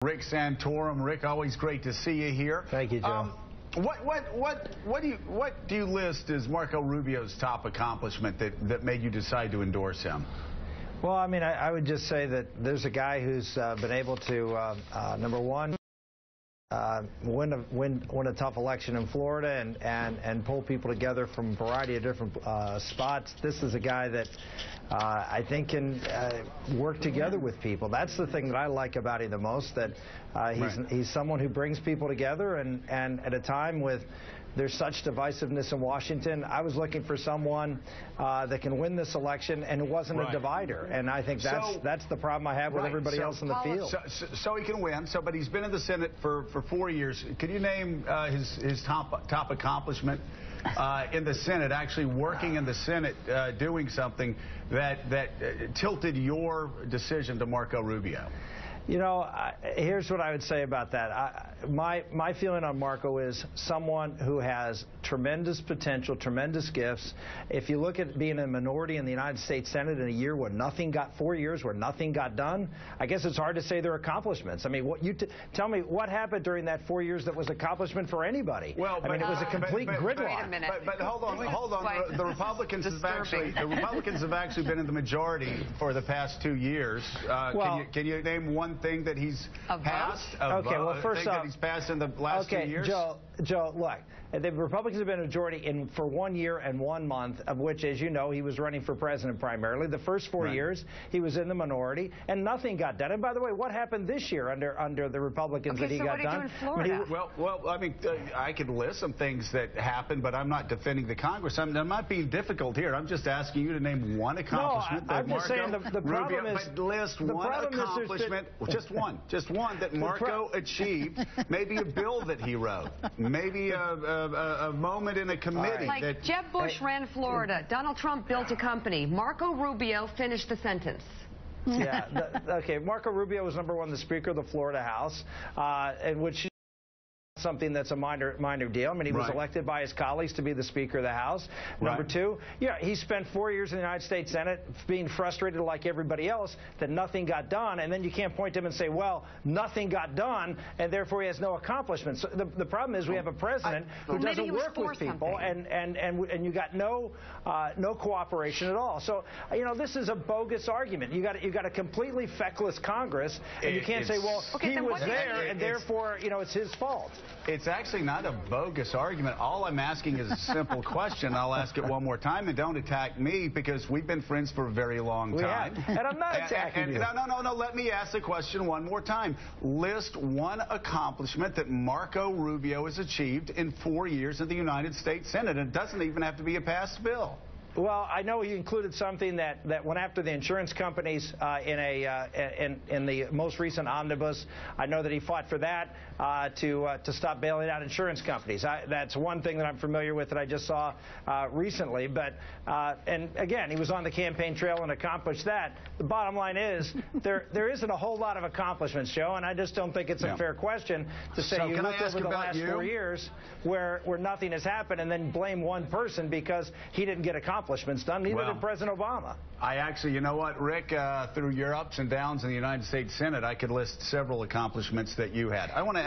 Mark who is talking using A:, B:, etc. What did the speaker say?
A: Rick Santorum. Rick, always great to see you here.
B: Thank you, Joe.
A: What do you list as Marco Rubio's top accomplishment that made you decide to endorse him?
B: Well, I mean, I would just say that there's a guy who's been able to, number one, win a tough election in Florida and pull people together from a variety of different spots. This is a guy that I think can work together with people. That's the thing that I like about him the most, that he's someone who brings people together, and at a time with there's such divisiveness in Washington, I was looking for someone that can win this election and who wasn't a divider. And I think that's the problem I have with everybody else in the field.
A: So he can win. But he's been in the Senate for 4 years. Can you name his top accomplishment in the Senate, actually working in the Senate, doing something that tilted your decision to Marco Rubio?
B: You know, here's what I would say about that. My feeling on Marco is someone who has tremendous potential, tremendous gifts. If you look at being a minority in the United States Senate in a year where 4 years where nothing got done, I guess it's hard to say they're accomplishments. I mean, tell me what happened during that 4 years that was accomplishment for anybody.
A: Well,
B: I mean, it was a complete gridlock.
C: Wait a minute.
A: But hold on. The Republicans have actually been in the majority for the past 2 years. Can you name one thing that he's passed?
B: Okay, well, first off,
A: that he's passed in the last 2 years?
B: Joe, look, the Republicans have been a majority for 1 year and 1 month, of which, as you know, he was running for president primarily. The first 4 years, he was in the minority, and nothing got done. And by the way, what happened this year under the Republicans that he got done?
C: In Florida?
A: I mean, I could list some things that happened, but I'm not defending the Congress. I'm not being difficult here. I'm just asking you to name one accomplishment that
B: I'm just saying the problem
A: Rubio,
B: is...
A: But list one accomplishment, just one that Marco achieved, maybe a bill that he wrote, maybe a moment in a committee.
C: Like Jeb Bush ran Florida, Donald Trump built a company, Marco Rubio finished the sentence.
B: Yeah, okay, Marco Rubio was #1, the Speaker of the Florida House, in which something that's a minor deal. I mean, he was elected by his colleagues to be the Speaker of the House. Number two, he spent 4 years in the United States Senate being frustrated like everybody else that nothing got done, and then you can't point to him and say, well, nothing got done, and therefore he has no accomplishments. So the problem is we have a president who doesn't work with people, and you got no cooperation at all. So, you know, this is a bogus argument. You got a completely feckless Congress, and you can't say, well, he was there, and therefore, you know, it's his fault.
A: It's actually not a bogus argument. All I'm asking is a simple question. I'll ask it one more time, and don't attack me, because we've been friends for a very long time.
B: And I'm not attacking you.
A: No. Let me ask the question one more time. List one accomplishment that Marco Rubio has achieved in 4 years in the United States Senate. And it doesn't even have to be a passed bill.
B: Well, I know he included something that went after the insurance companies in the most recent omnibus. I know that he fought for that to stop bailing out insurance companies. That's one thing that I'm familiar with that I just saw recently. But and again, he was on the campaign trail and accomplished that. The bottom line is there isn't a whole lot of accomplishments, Joe, and I just don't think it's a fair question to say you look over the last 4 years where nothing has happened and then blame one person because he didn't get accomplishments done. Neither did President Obama.
A: I actually, you know what, Rick, through your ups and downs in the United States Senate, I could list several accomplishments that you had. I want to